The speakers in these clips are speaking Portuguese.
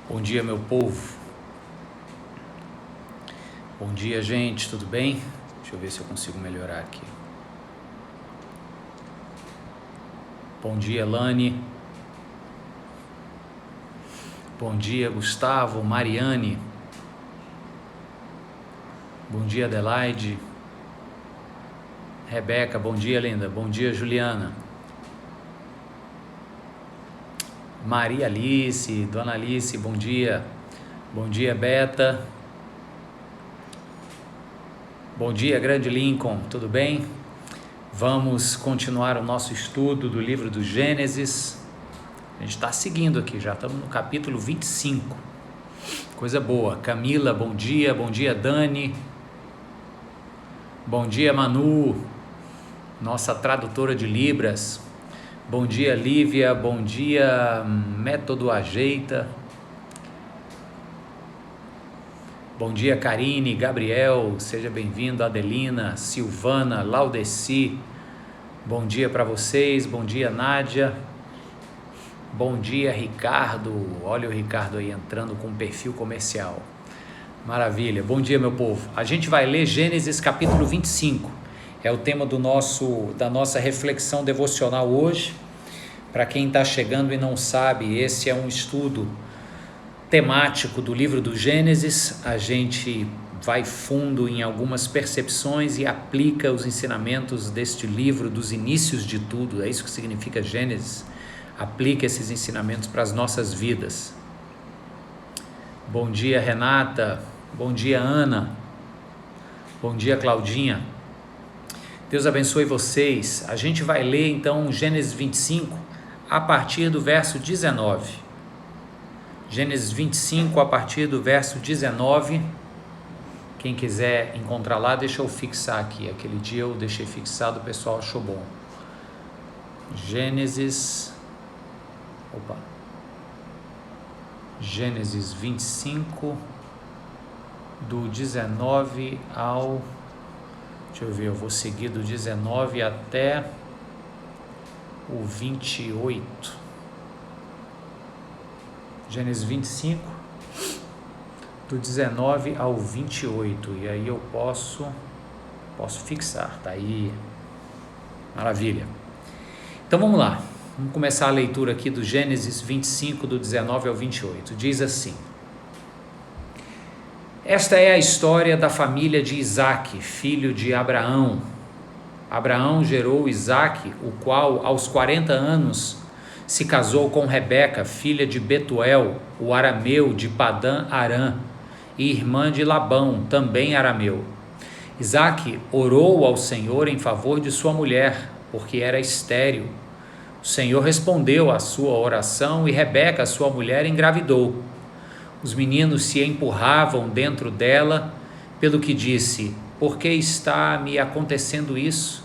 Bom dia, meu povo. Bom dia, gente, tudo bem? Deixa eu ver se eu consigo melhorar aqui. Bom dia, Elane. Bom dia, Gustavo, Mariane. Bom dia, Adelaide. Rebeca, bom dia, linda. Bom dia, Juliana. Maria Alice, Dona Alice, bom dia. Bom dia, Beta. Bom dia, grande Lincoln, tudo bem? Vamos continuar o nosso estudo do livro do Gênesis. A gente está seguindo aqui, já estamos no capítulo 25. Coisa boa. Camila, bom dia. Bom dia, Dani. Bom dia, Manu, nossa tradutora de Libras. Bom dia, Lívia. Bom dia, Método Ajeita. Bom dia, Karine, Gabriel, seja bem-vindo, Adelina, Silvana, Laudeci. Bom dia para vocês. Bom dia, Nádia. Bom dia, Ricardo. Olha o Ricardo aí entrando com um perfil comercial. Maravilha. Bom dia, meu povo. A gente vai ler Gênesis capítulo 25. É o tema da nossa reflexão devocional hoje. Para quem está chegando e não sabe, esse é um estudo temático do livro do Gênesis. A gente vai fundo em algumas percepções e aplica os ensinamentos deste livro, dos inícios de tudo. É isso que significa Gênesis. Aplica esses ensinamentos para as nossas vidas. Bom dia, Renata. Bom dia, Ana. Bom dia, Claudinha. Deus abençoe vocês. A gente vai ler então Gênesis 25 a partir do verso 19. Gênesis 25 a partir do verso 19. Quem quiser encontrar lá, deixa eu fixar aqui. Aquele dia eu deixei fixado, o pessoal achou bom. Gênesis 25, do 19 ao... Deixa eu ver, eu vou seguir do 19 até o 28. Gênesis 25, do 19 ao 28. E aí eu posso fixar, tá aí. Maravilha. Então vamos lá. Vamos começar a leitura aqui do Gênesis 25, do 19 ao 28. Diz assim: Esta é a história da família de Isaque, filho de Abraão. Abraão gerou Isaque, o qual, aos 40 anos, se casou com Rebeca, filha de Betuel, o arameu de Padã Arã, e irmã de Labão, também arameu. Isaque orou ao Senhor em favor de sua mulher, porque era estéril. O Senhor respondeu à sua oração e Rebeca, sua mulher, engravidou. Os meninos se empurravam dentro dela, pelo que disse: Por que está me acontecendo isso?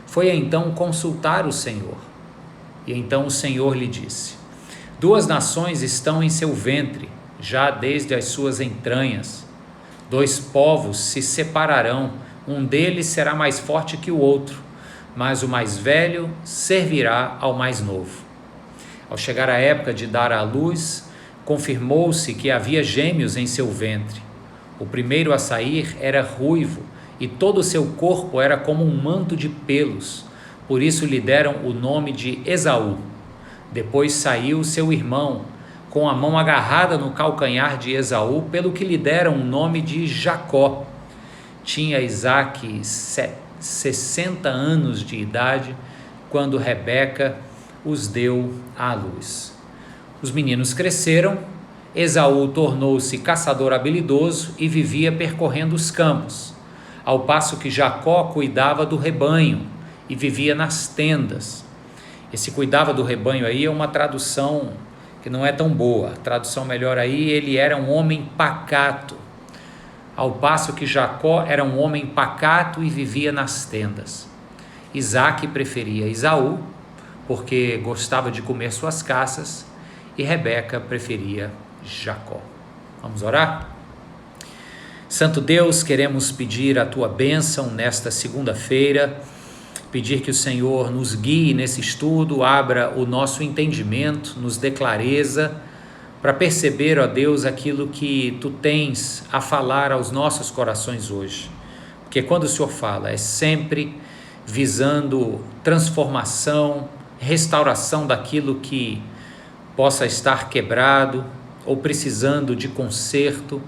Foi então consultar o Senhor. E então o Senhor lhe disse: 2 nações estão em seu ventre, já desde as suas entranhas. 2 povos se separarão, um deles será mais forte que o outro, mas o mais velho servirá ao mais novo. Ao chegar a época de dar à luz, confirmou-se que havia gêmeos em seu ventre. O primeiro a sair era ruivo, e todo o seu corpo era como um manto de pelos, por isso lhe deram o nome de Esaú. Depois saiu seu irmão, com a mão agarrada no calcanhar de Esaú, pelo que lhe deram o nome de Jacó. Tinha Isaque 60 anos de idade, quando Rebeca os deu à luz. Os meninos cresceram, Esaú tornou-se caçador habilidoso e vivia percorrendo os campos, ao passo que Jacó cuidava do rebanho e vivia nas tendas. Esse cuidava do rebanho aí é uma tradução que não é tão boa. A tradução melhor aí, ele era um homem pacato, ao passo que Jacó era um homem pacato e vivia nas tendas. Isaque preferia Esaú, porque gostava de comer suas caças, e Rebeca preferia Jacó. Vamos orar? Santo Deus, queremos pedir a tua bênção nesta segunda-feira. pedir que o Senhor nos guie nesse estudo, abra o nosso entendimento, nos dê clareza, para perceber, ó Deus, aquilo que Tu tens a falar aos nossos corações hoje. Porque quando o Senhor fala, é sempre visando transformação, restauração daquilo que possa estar quebrado ou precisando de conserto.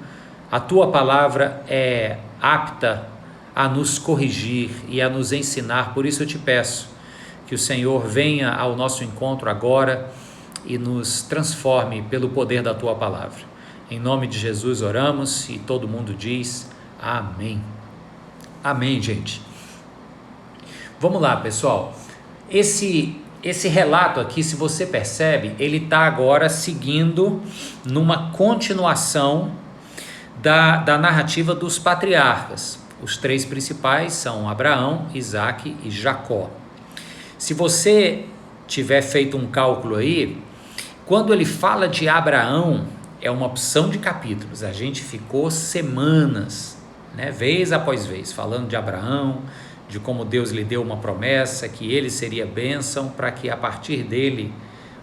A Tua palavra é apta a nos corrigir e a nos ensinar. Por isso eu te peço que o Senhor venha ao nosso encontro agora e nos transforme pelo poder da Tua palavra. Em nome de Jesus oramos e todo mundo diz amém. Amém, gente. Vamos lá, pessoal. Esse relato aqui, se você percebe, ele está agora seguindo numa continuação da narrativa dos patriarcas. Os três principais são Abraão, Isaque e Jacó. Se você tiver feito um cálculo aí, quando ele fala de Abraão, é uma opção de capítulos. A gente ficou semanas, vez após vez, falando de Abraão, de como Deus lhe deu uma promessa, que ele seria bênção, para que a partir dele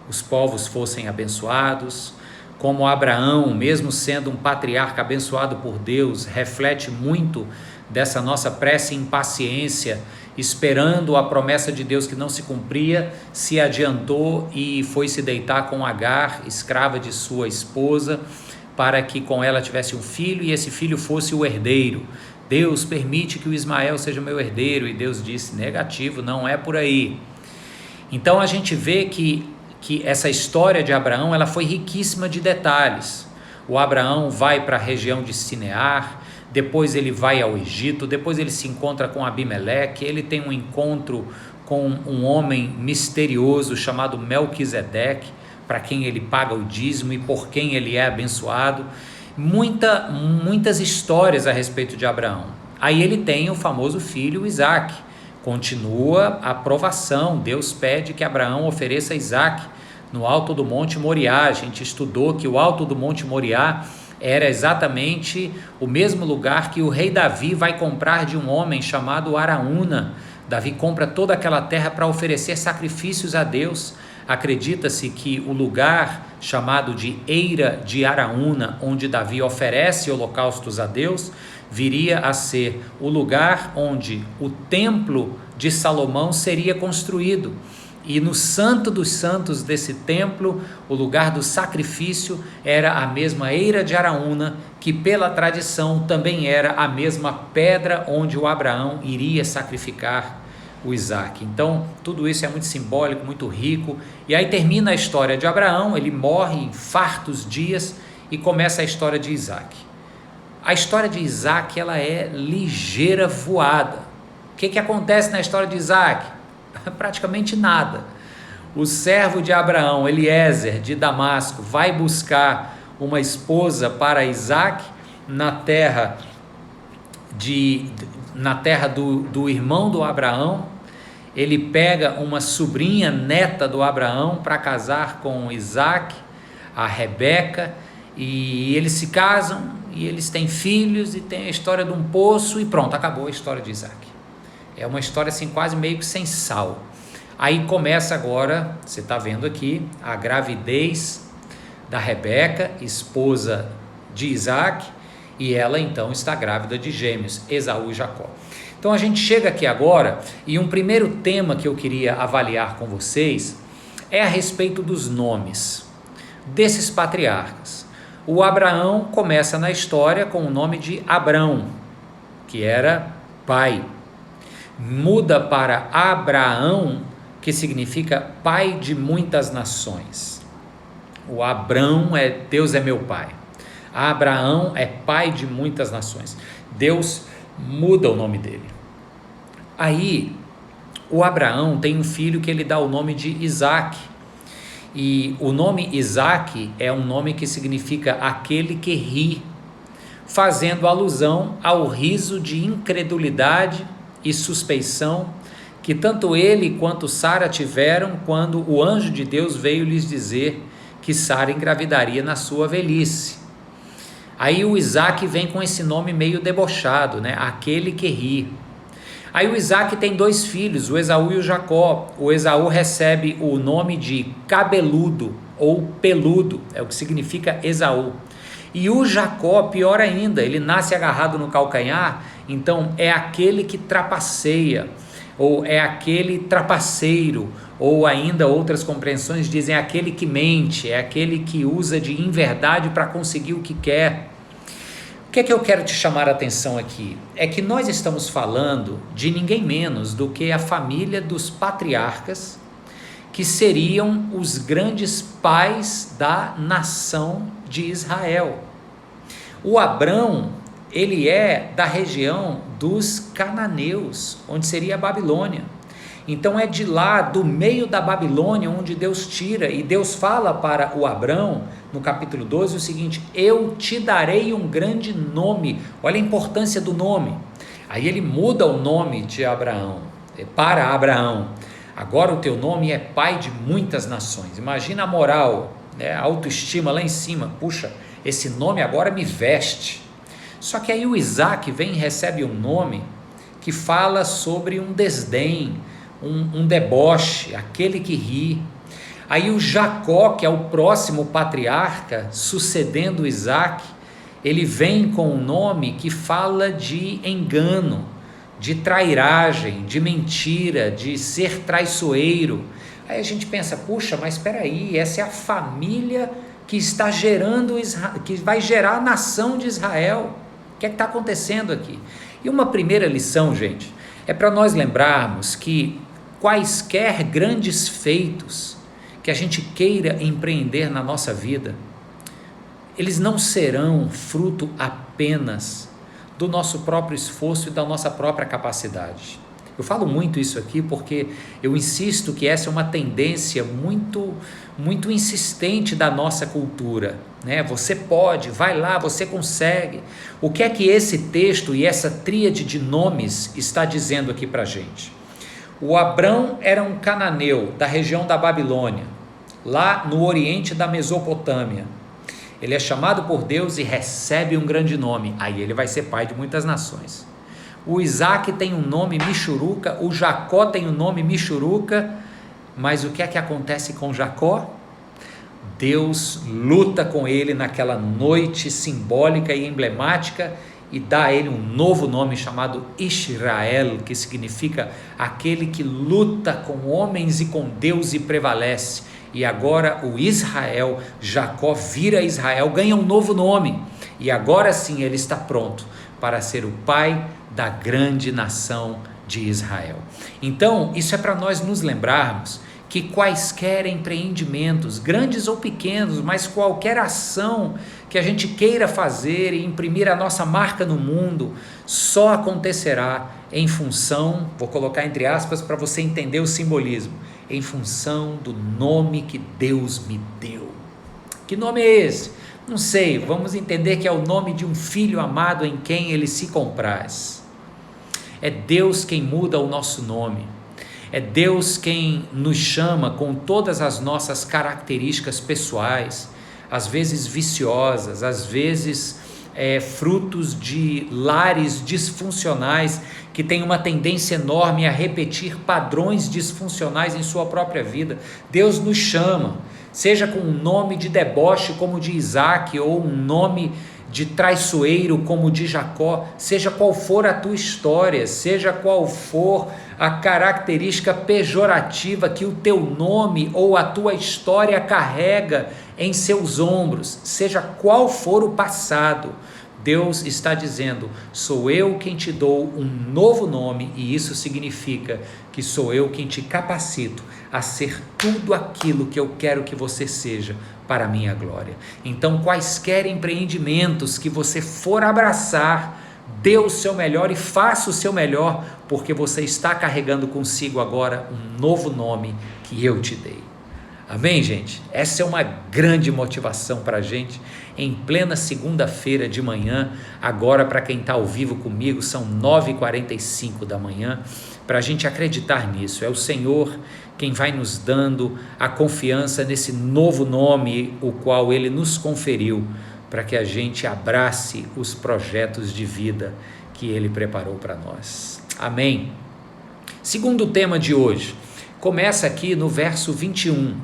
os povos fossem abençoados. Como Abraão, mesmo sendo um patriarca abençoado por Deus, reflete muito dessa nossa pressa e impaciência, esperando a promessa de Deus que não se cumpria, se adiantou e foi se deitar com Agar, escrava de sua esposa, para que com ela tivesse um filho e esse filho fosse o herdeiro. Deus permite que o Ismael seja meu herdeiro, e Deus disse, negativo, não é por aí. Então a gente vê que essa história de Abraão, ela foi riquíssima de detalhes. O Abraão vai para a região de Sinear, depois ele vai ao Egito, depois ele se encontra com Abimeleque, ele tem um encontro com um homem misterioso chamado Melquisedeque, para quem ele paga o dízimo e por quem ele é abençoado. Muitas histórias a respeito de Abraão. Aí ele tem o famoso filho Isaque. Continua a provação. Deus pede que Abraão ofereça Isaque no alto do Monte Moriá. A gente estudou que o alto do Monte Moriá era exatamente o mesmo lugar que o rei Davi vai comprar de um homem chamado Araúna. Davi compra toda aquela terra para oferecer sacrifícios a Deus. Acredita-se que o lugar chamado de Eira de Araúna, onde Davi oferece holocaustos a Deus, viria a ser o lugar onde o templo de Salomão seria construído. E no Santo dos Santos desse templo, o lugar do sacrifício era a mesma Eira de Araúna, que pela tradição também era a mesma pedra onde o Abraão iria sacrificar o Isaque. Então tudo isso é muito simbólico, muito rico. E aí termina a história de Abraão, ele morre em fartos dias e começa a história de Isaque. A história de Isaque, ela é ligeira voada. O que acontece na história de Isaque? Praticamente nada. O servo de Abraão, Eliezer de Damasco, vai buscar uma esposa para Isaque na terra do irmão do Abraão. Ele pega uma sobrinha neta do Abraão para casar com Isaque, a Rebeca, e eles se casam e eles têm filhos e tem a história de um poço e pronto, acabou a história de Isaque. É uma história assim quase meio que sem sal. Aí começa agora, você está vendo aqui, a gravidez da Rebeca, esposa de Isaque, e ela então está grávida de gêmeos, Esaú e Jacó. Então a gente chega aqui agora e um primeiro tema que eu queria avaliar com vocês é a respeito dos nomes desses patriarcas. O Abraão começa na história com o nome de Abrão, que era pai. Muda para Abraão, que significa pai de muitas nações. O Abrão é Deus é meu pai. Abraão é pai de muitas nações. Deus muda o nome dele. Aí o Abraão tem um filho que ele dá o nome de Isaque. E o nome Isaque é um nome que significa aquele que ri, fazendo alusão ao riso de incredulidade e suspeição que tanto ele quanto Sara tiveram quando o anjo de Deus veio lhes dizer que Sara engravidaria na sua velhice. Aí o Isaque vem com esse nome meio debochado, aquele que ri. Aí o Isaac tem 2 filhos, o Esaú e o Jacó. O Esaú recebe o nome de cabeludo ou peludo, é o que significa Esaú. E o Jacó, pior ainda, ele nasce agarrado no calcanhar, então é aquele que trapaceia, ou é aquele trapaceiro, ou ainda outras compreensões dizem aquele que mente, é aquele que usa de inverdade para conseguir o que quer. O que é que eu quero te chamar a atenção aqui? É que nós estamos falando de ninguém menos do que a família dos patriarcas, que seriam os grandes pais da nação de Israel. O Abrão, ele é da região dos cananeus, onde seria a Babilônia. Então é de lá, do meio da Babilônia, onde Deus tira, e Deus fala para o Abrão, no capítulo 12, o seguinte: eu te darei um grande nome. Olha a importância do nome. Aí ele muda o nome de Abraão, para Abraão. Agora o teu nome é pai de muitas nações. Imagina a moral, né? A autoestima lá em cima. Puxa, esse nome agora me veste. Só que aí o Isaac vem e recebe um nome que fala sobre um desdém, um deboche, aquele que ri. Aí o Jacó, que é o próximo patriarca, sucedendo Isaac, ele vem com um nome que fala de engano, de trairagem, de mentira, de ser traiçoeiro. Aí a gente pensa, puxa, mas espera aí, essa é a família que está gerando, que vai gerar a nação de Israel. O que é que está acontecendo aqui? E uma primeira lição, gente, é para nós lembrarmos que quaisquer grandes feitos que a gente queira empreender na nossa vida, eles não serão fruto apenas do nosso próprio esforço e da nossa própria capacidade. Eu falo muito isso aqui porque eu insisto que essa é uma tendência muito insistente da nossa cultura, né? Você pode, vai lá, você consegue. O que é que esse texto e essa tríade de nomes está dizendo aqui para a gente? O Abrão era um cananeu da região da Babilônia, lá no oriente da Mesopotâmia. Ele é chamado por Deus e recebe um grande nome, aí ele vai ser pai de muitas nações. O Isaac tem um nome Michuruca, o Jacó tem um nome Michuruca, mas o que é que acontece com Jacó? Deus luta com ele naquela noite simbólica e emblemática e dá a ele um novo nome chamado Israel, que significa aquele que luta com homens e com Deus e prevalece. E agora o Israel, Jacó vira Israel, ganha um novo nome, e agora sim ele está pronto para ser o pai da grande nação de Israel. Então, isso é para nós nos lembrarmos que quaisquer empreendimentos, grandes ou pequenos, mas qualquer ação que a gente queira fazer e imprimir a nossa marca no mundo, só acontecerá em função, vou colocar entre aspas para você entender o simbolismo, em função do nome que Deus me deu. Que nome é esse? Não sei, vamos entender que é o nome de um filho amado em quem ele se compraz. É Deus quem muda o nosso nome. É Deus quem nos chama com todas as nossas características pessoais, às vezes viciosas, às vezes frutos de lares disfuncionais que têm uma tendência enorme a repetir padrões disfuncionais em sua própria vida. Deus nos chama, seja com um nome de deboche como o de Isaac, ou um nome de traiçoeiro como o de Jacó, seja qual for a tua história, seja qual for a característica pejorativa que o teu nome ou a tua história carrega em seus ombros, seja qual for o passado, Deus está dizendo, sou eu quem te dou um novo nome, e isso significa que sou eu quem te capacito a ser tudo aquilo que eu quero que você seja para a minha glória. Então, quaisquer empreendimentos que você for abraçar, dê o seu melhor e faça o seu melhor, porque você está carregando consigo agora um novo nome que eu te dei. Amém, gente? Essa é uma grande motivação para a gente, em plena segunda-feira de manhã. Agora, para quem está ao vivo comigo, são 9h45 da manhã, para a gente acreditar nisso. É o Senhor quem vai nos dando a confiança nesse novo nome, o qual Ele nos conferiu, para que a gente abrace os projetos de vida que Ele preparou para nós. Amém? Segundo tema de hoje, começa aqui no verso 21.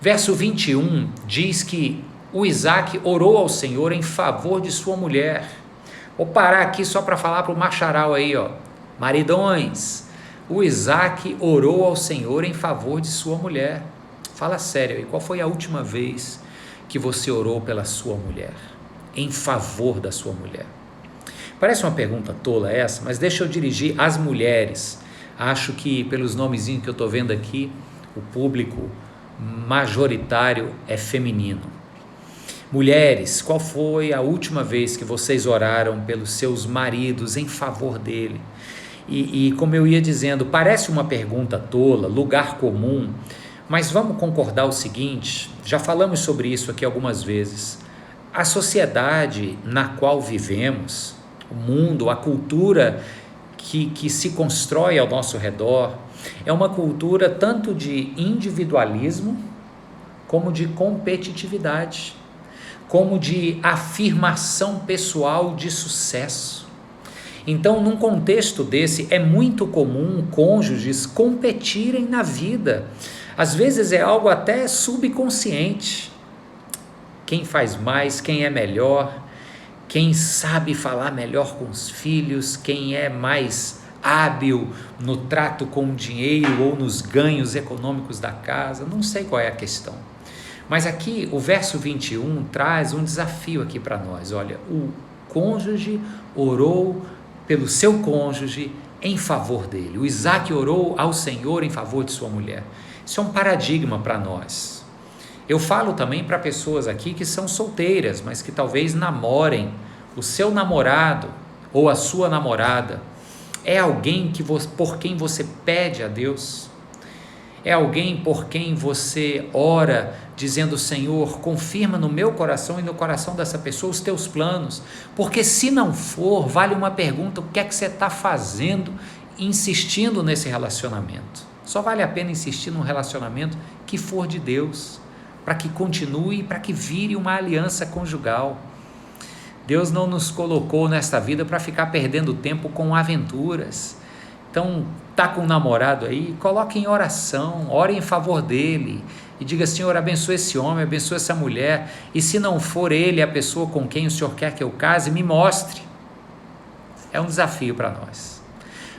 Verso 21 diz que o Isaac orou ao Senhor em favor de sua mulher. Vou parar aqui só para falar para o macharal aí, ó. Maridões, o Isaac orou ao Senhor em favor de sua mulher. Fala sério aí, qual foi a última vez que você orou pela sua mulher? Em favor da sua mulher? Parece uma pergunta tola essa, mas deixa eu dirigir às mulheres. Acho que pelos nomezinhos que eu estou vendo aqui, o público majoritário é feminino. Mulheres, qual foi a última vez que vocês oraram pelos seus maridos em favor dele? E como eu ia dizendo, parece uma pergunta tola, lugar comum, mas vamos concordar o seguinte, já falamos sobre isso aqui algumas vezes, a sociedade na qual vivemos, o mundo, a cultura que se constrói ao nosso redor, é uma cultura tanto de individualismo, como de competitividade, como de afirmação pessoal de sucesso. Então, num contexto desse, é muito comum cônjuges competirem na vida. Às vezes é algo até subconsciente. Quem faz mais, quem é melhor, quem sabe falar melhor com os filhos, quem é mais hábil no trato com o dinheiro ou nos ganhos econômicos da casa, não sei qual é a questão. Mas aqui o verso 21 traz um desafio aqui para nós. Olha, o cônjuge orou pelo seu cônjuge em favor dele. O Isaac orou ao Senhor em favor de sua mulher. Isso é um paradigma para nós. Eu falo também para pessoas aqui que são solteiras, mas que talvez namorem. O seu namorado ou a sua namorada é alguém por quem você pede a Deus? É alguém por quem você ora dizendo: Senhor, confirma no meu coração e no coração dessa pessoa os teus planos? Porque se não for, vale uma pergunta: o que é que você está fazendo, insistindo nesse relacionamento? Só vale a pena insistir num relacionamento que for de Deus, para que continue, para que vire uma aliança conjugal. Deus não nos colocou nesta vida para ficar perdendo tempo com aventuras. Então, tá com um namorado aí, coloque em oração, ore em favor dele e diga: Senhor, abençoe esse homem, abençoe essa mulher, e se não for ele a pessoa com quem o Senhor quer que eu case, me mostre. É um desafio para nós.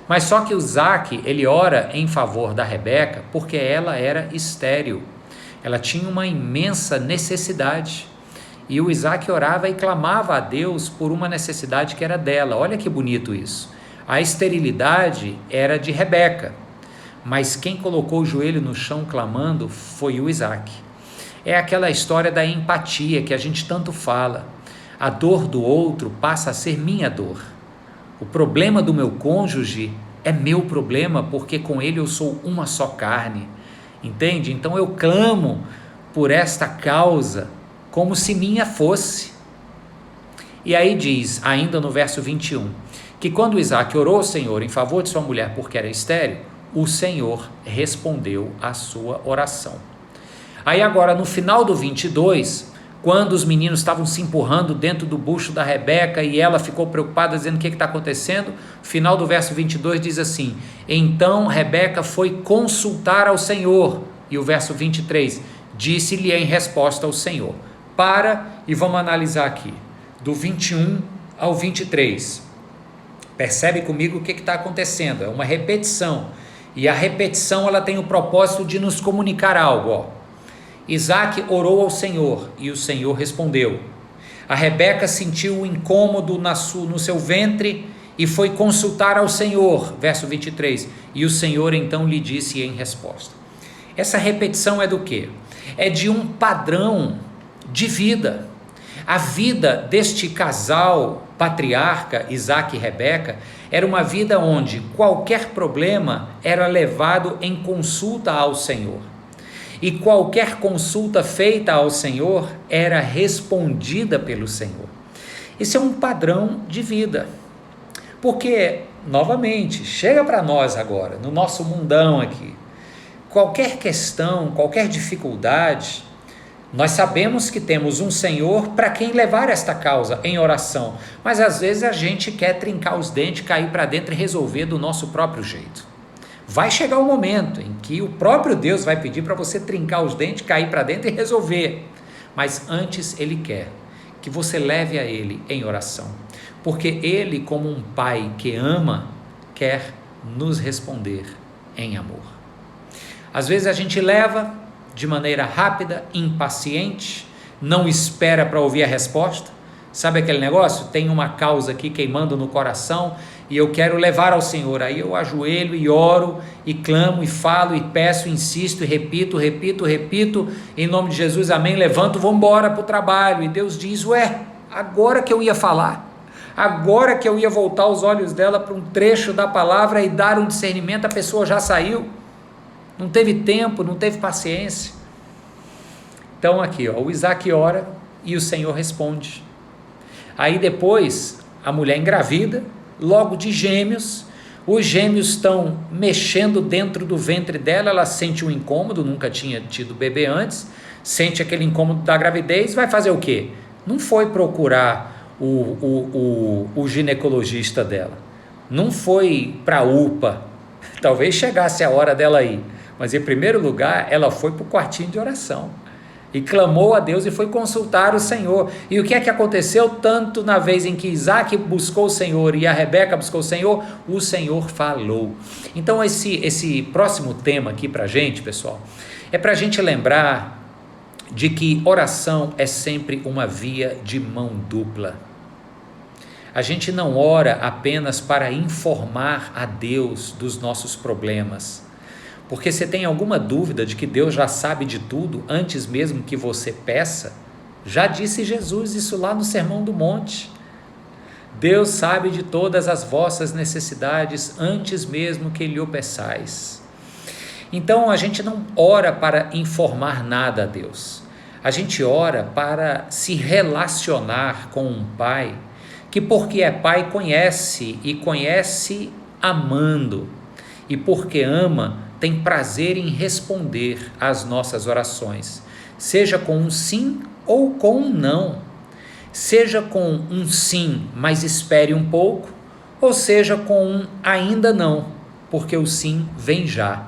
Mas só que o Isaac, ele ora em favor da Rebeca porque ela era estéril, ela tinha uma imensa necessidade, e o Isaac orava e clamava a Deus por uma necessidade que era dela. Olha que bonito isso. A esterilidade era de Rebeca, mas quem colocou o joelho no chão clamando foi o Isaac. É aquela história da empatia que a gente tanto fala. A dor do outro passa a ser minha dor. O problema do meu cônjuge é meu problema, porque com ele eu sou uma só carne. Entende? Então eu clamo por esta causa como se minha fosse. E aí diz, ainda no verso 21, que quando Isaac orou ao Senhor em favor de sua mulher porque era estéril, o Senhor respondeu à sua oração. Aí agora no final do 22, quando os meninos estavam se empurrando dentro do bucho da Rebeca e ela ficou preocupada dizendo: o que está acontecendo? O final do verso 22 diz assim: então Rebeca foi consultar ao Senhor. E o verso 23, disse-lhe em resposta ao Senhor. Para e vamos analisar aqui, do 21 ao 23. Percebe comigo o que está acontecendo? É uma repetição, e a repetição ela tem o propósito de nos comunicar algo. Ó. Isaac orou ao Senhor e o Senhor respondeu. A Rebeca sentiu um incômodo no seu ventre e foi consultar ao Senhor, verso 23, e o Senhor então lhe disse em resposta. Essa repetição é do quê? É de um padrão de vida. A vida deste casal patriarca, Isaac e Rebeca, era uma vida onde qualquer problema era levado em consulta ao Senhor. E qualquer consulta feita ao Senhor era respondida pelo Senhor. Esse é um padrão de vida. Porque, novamente, chega para nós agora, no nosso mundão aqui, qualquer questão, qualquer dificuldade, nós sabemos que temos um Senhor para quem levar esta causa em oração, mas às vezes a gente quer trincar os dentes, cair para dentro e resolver do nosso próprio jeito. Vai chegar um momento em que o próprio Deus vai pedir para você trincar os dentes, cair para dentro e resolver. Mas antes Ele quer que você leve a Ele em oração, porque Ele, como um pai que ama, quer nos responder em amor. Às vezes a gente leva de maneira rápida, impaciente, não espera para ouvir a resposta. Sabe aquele negócio? Tem uma causa aqui queimando no coração e eu quero levar ao Senhor. Aí eu ajoelho e oro e clamo e falo e peço, insisto e repito, em nome de Jesus, amém, levanto, vou embora para o trabalho. E Deus diz, agora que eu ia falar, agora que eu ia voltar os olhos dela para um trecho da palavra e dar um discernimento, a pessoa já saiu, não teve tempo, não teve paciência. Então aqui, o Isaac ora e o Senhor responde. Aí depois a mulher engravida, logo de gêmeos, os gêmeos estão mexendo dentro do ventre dela, ela sente um incômodo, nunca tinha tido bebê antes, sente aquele incômodo da gravidez, vai fazer o quê? Não foi procurar o ginecologista dela, não foi para a UPA, talvez chegasse a hora dela ir, mas em primeiro lugar ela foi para o quartinho de oração, e clamou a Deus e foi consultar o Senhor. E o que é que aconteceu? Tanto na vez em que Isaac buscou o Senhor e a Rebeca buscou o Senhor falou. Então esse próximo tema aqui para a gente, pessoal, é para a gente lembrar de que oração é sempre uma via de mão dupla. A gente não ora apenas para informar a Deus dos nossos problemas, porque você tem alguma dúvida de que Deus já sabe de tudo antes mesmo que você peça? Já disse Jesus isso lá no Sermão do Monte. Deus sabe de todas as vossas necessidades antes mesmo que lhe o peçais. Então a gente não ora para informar nada a Deus. A gente ora para se relacionar com um Pai que, porque é Pai, conhece e conhece amando, e porque ama, tem prazer em responder às nossas orações, seja com um sim ou com um não, seja com um sim, mas espere um pouco, ou seja com um ainda não, porque o sim vem já.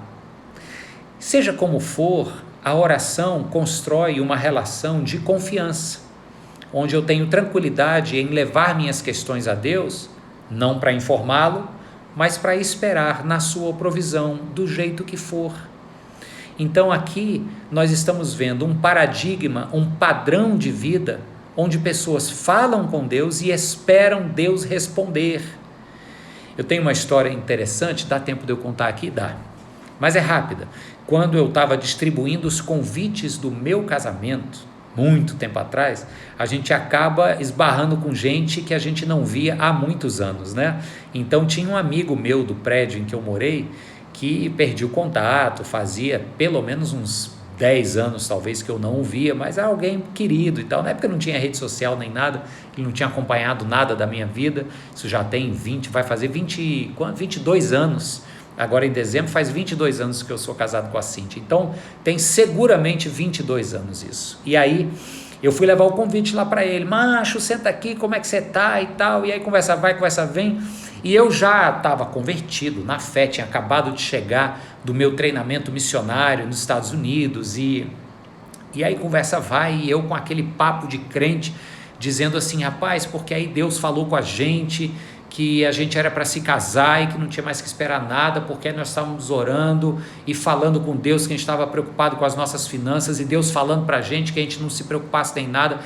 Seja como for, a oração constrói uma relação de confiança, onde eu tenho tranquilidade em levar minhas questões a Deus, não para informá-lo, mas para esperar na sua provisão, do jeito que for. Então aqui nós estamos vendo um paradigma, um padrão de vida, onde pessoas falam com Deus e esperam Deus responder. Eu tenho uma história interessante, dá tempo de eu contar aqui? Dá, mas é rápida. Quando eu estava distribuindo os convites do meu casamento, muito tempo atrás, a gente acaba esbarrando com gente que a gente não via há muitos anos, né? Então tinha um amigo meu do prédio em que eu morei, que perdi o contato, fazia pelo menos uns 10 anos talvez que eu não o via, mas era alguém querido e tal. Na época não tinha rede social nem nada, ele não tinha acompanhado nada da minha vida, isso já tem 22 anos, agora em dezembro faz 22 anos que eu sou casado com a Cíntia, então tem seguramente 22 anos isso. E aí eu fui levar o convite lá para ele, macho, senta aqui, como é que você tá e tal, e aí conversa vai, conversa vem, e eu já estava convertido na fé, tinha acabado de chegar do meu treinamento missionário nos Estados Unidos, e aí conversa vai, e eu com aquele papo de crente, dizendo assim, rapaz, porque aí Deus falou com a gente, que a gente era para se casar e que não tinha mais que esperar nada, porque nós estávamos orando e falando com Deus que a gente estava preocupado com as nossas finanças, e Deus falando para a gente que a gente não se preocupasse nem nada.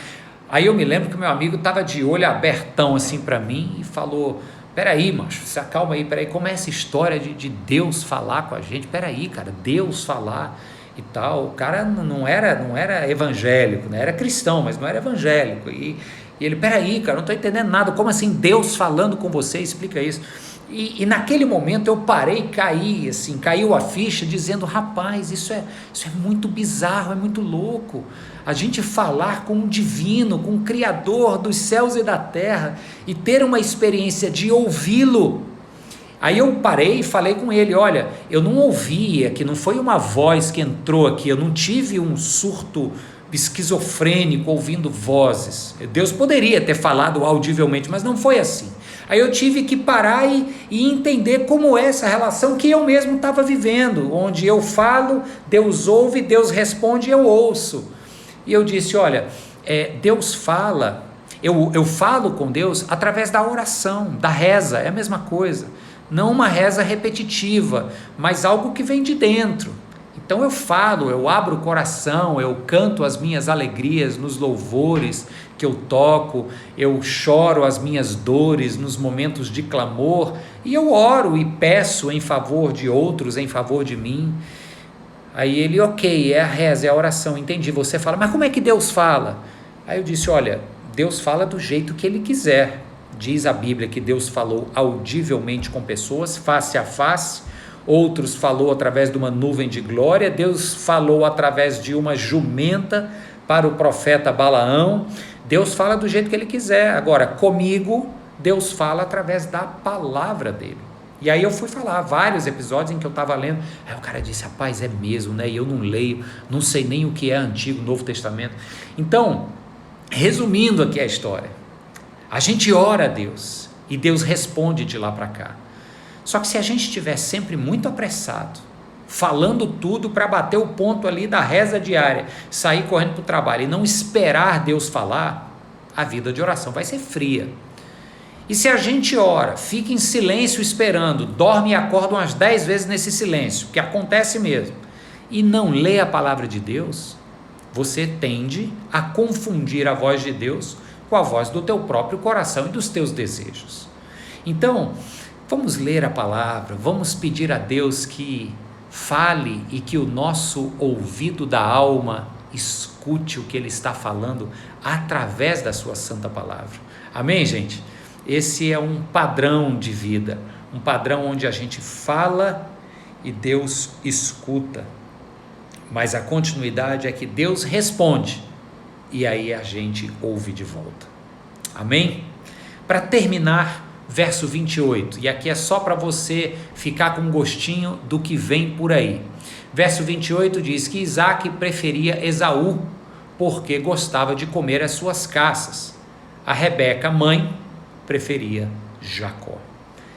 Aí eu me lembro que meu amigo estava de olho abertão assim para mim e falou, peraí, macho, se acalma aí, peraí, como é essa história de Deus falar com a gente? Peraí, cara, Deus falar e tal. O cara não era evangélico, né? Era cristão, mas não era evangélico, e ele, peraí, cara, não estou entendendo nada, como assim Deus falando com você, explica isso. E naquele momento eu parei, caiu a ficha, dizendo, rapaz, isso é muito bizarro, é muito louco, a gente falar com um divino, com um criador dos céus e da terra, e ter uma experiência de ouvi-lo. Aí eu parei e falei com ele, olha, eu não ouvia, que não foi uma voz que entrou aqui, eu não tive um surto esquizofrênico ouvindo vozes. Deus poderia ter falado audivelmente, mas não foi assim. Aí eu tive que parar e entender como é essa relação que eu mesmo estava vivendo, onde eu falo, Deus ouve, Deus responde e eu ouço. E eu disse, olha, Deus fala, eu falo com Deus através da oração, da reza, é a mesma coisa. Não uma reza repetitiva, mas algo que vem de dentro. Então eu falo, eu abro o coração, eu canto as minhas alegrias nos louvores que eu toco, eu choro as minhas dores nos momentos de clamor, e eu oro e peço em favor de outros, em favor de mim. Aí ele, ok, é a reza, é a oração, entendi. Você fala, mas como é que Deus fala? Aí eu disse, olha, Deus fala do jeito que Ele quiser. Diz a Bíblia que Deus falou audivelmente com pessoas, face a face. Outros falou através de uma nuvem de glória. Deus falou através de uma jumenta para o profeta Balaão. Deus fala do jeito que Ele quiser. Agora, comigo, Deus fala através da palavra dEle. E aí eu fui falar, vários episódios em que eu estava lendo, aí o cara disse, rapaz, é mesmo, né? E eu não leio, não sei nem o que é Antigo, Novo Testamento. Então, resumindo aqui a história, a gente ora a Deus e Deus responde de lá para cá. Só que se a gente estiver sempre muito apressado, falando tudo para bater o ponto ali da reza diária, sair correndo para o trabalho e não esperar Deus falar, a vida de oração vai ser fria. E se a gente ora, fica em silêncio esperando, dorme e acorda umas 10 vezes nesse silêncio, que acontece mesmo, e não lê a palavra de Deus, você tende a confundir a voz de Deus com a voz do teu próprio coração e dos teus desejos. Então, vamos ler a palavra, vamos pedir a Deus que fale e que o nosso ouvido da alma escute o que Ele está falando através da sua santa palavra. Amém, gente? Esse é um padrão de vida, um padrão onde a gente fala e Deus escuta, mas a continuidade é que Deus responde e aí a gente ouve de volta. Amém? Para terminar, verso 28, e aqui é só para você ficar com um gostinho do que vem por aí. Verso 28 diz que Isaque preferia Esaú, porque gostava de comer as suas caças. A Rebeca, mãe, preferia Jacó.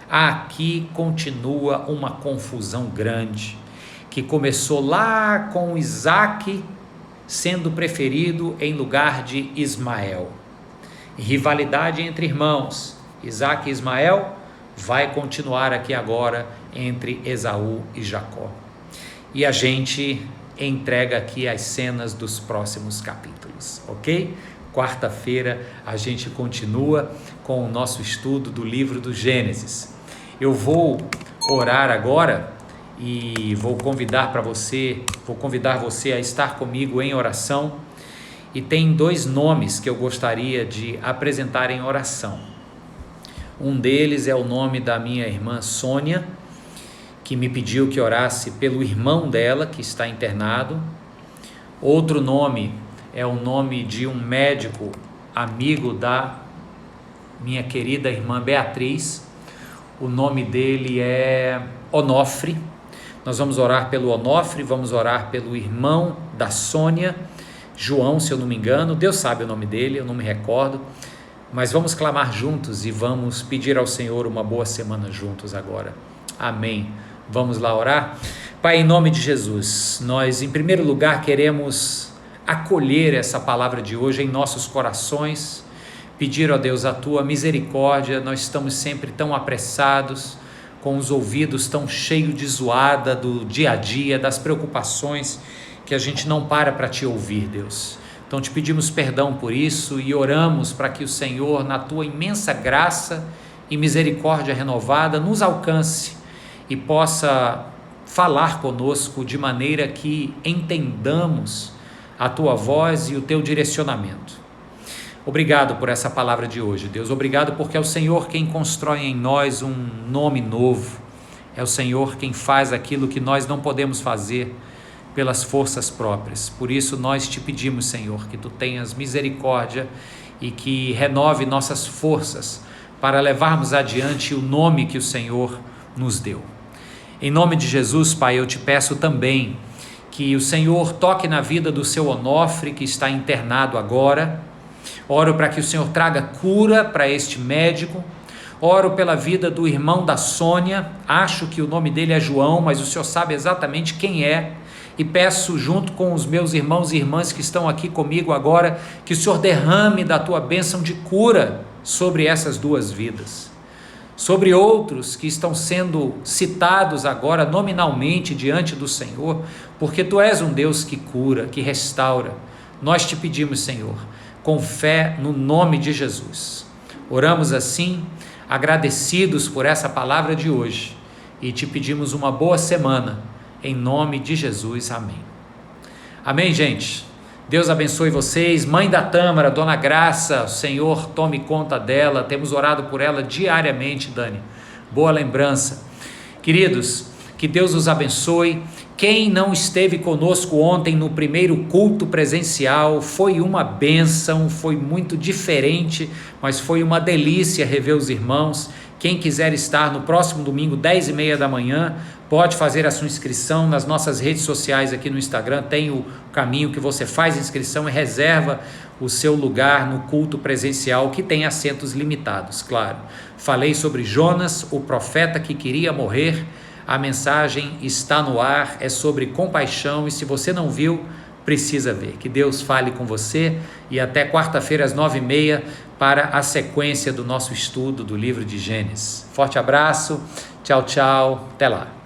Aqui continua uma confusão grande, que começou lá com Isaque sendo preferido em lugar de Ismael. Rivalidade entre irmãos, Isaque e Ismael, vai continuar aqui agora entre Esaú e Jacó. E a gente entrega aqui as cenas dos próximos capítulos, ok? Quarta-feira a gente continua com o nosso estudo do livro do Gênesis. Eu vou orar agora e vou convidar você a estar comigo em oração. E tem 2 nomes que eu gostaria de apresentar em oração. Um deles é o nome da minha irmã Sônia, que me pediu que orasse pelo irmão dela, que está internado. Outro nome é o nome de um médico amigo da minha querida irmã Beatriz. O nome dele é Onofre. Nós vamos orar pelo Onofre, vamos orar pelo irmão da Sônia, João, se eu não me engano. Deus sabe o nome dele, eu não me recordo. Mas vamos clamar juntos e vamos pedir ao Senhor uma boa semana juntos agora. Amém. Vamos lá orar? Pai, em nome de Jesus, nós em primeiro lugar queremos acolher essa palavra de hoje em nossos corações, pedir, ó Deus, a Tua misericórdia. Nós estamos sempre tão apressados, com os ouvidos tão cheios de zoada do dia a dia, das preocupações, que a gente não para Te ouvir, Deus. Então te pedimos perdão por isso e oramos para que o Senhor, na Tua imensa graça e misericórdia renovada, nos alcance e possa falar conosco de maneira que entendamos a Tua voz e o Teu direcionamento. Obrigado por essa palavra de hoje, Deus. Obrigado porque é o Senhor quem constrói em nós um nome novo. É o Senhor quem faz aquilo que nós não podemos fazer pelas forças próprias. Por isso nós Te pedimos, Senhor, que Tu tenhas misericórdia e que renove nossas forças para levarmos adiante o nome que o Senhor nos deu. Em nome de Jesus, Pai, eu Te peço também que o Senhor toque na vida do seu Onofre, que está internado agora. Oro para que o Senhor traga cura para este médico. Oro pela vida do irmão da Sônia, acho que o nome dele é João, mas o Senhor sabe exatamente quem é, e peço junto com os meus irmãos e irmãs que estão aqui comigo agora, que o Senhor derrame da tua bênção de cura sobre essas duas vidas. Sobre outros que estão sendo citados agora nominalmente diante do Senhor, porque Tu és um Deus que cura, que restaura. Nós te pedimos, Senhor, com fé no nome de Jesus. Oramos assim, agradecidos por essa palavra de hoje, e te pedimos uma boa semana, em nome de Jesus, amém. Amém, gente? Deus abençoe vocês. Mãe da Tâmara, Dona Graça, o Senhor tome conta dela, temos orado por ela diariamente, Dani, boa lembrança. Queridos, que Deus os abençoe. Quem não esteve conosco ontem no primeiro culto presencial, foi uma bênção, foi muito diferente, mas foi uma delícia rever os irmãos. Quem quiser estar no próximo domingo, 10h30 da manhã, pode fazer a sua inscrição nas nossas redes sociais aqui no Instagram, tem o caminho que você faz a inscrição e reserva o seu lugar no culto presencial, que tem assentos limitados, claro. Falei sobre Jonas, o profeta que queria morrer. A mensagem está no ar, é sobre compaixão, e se você não viu, precisa ver. Que Deus fale com você, e até quarta-feira às 9h30 para a sequência do nosso estudo do livro de Gênesis. Forte abraço, tchau, tchau, até lá.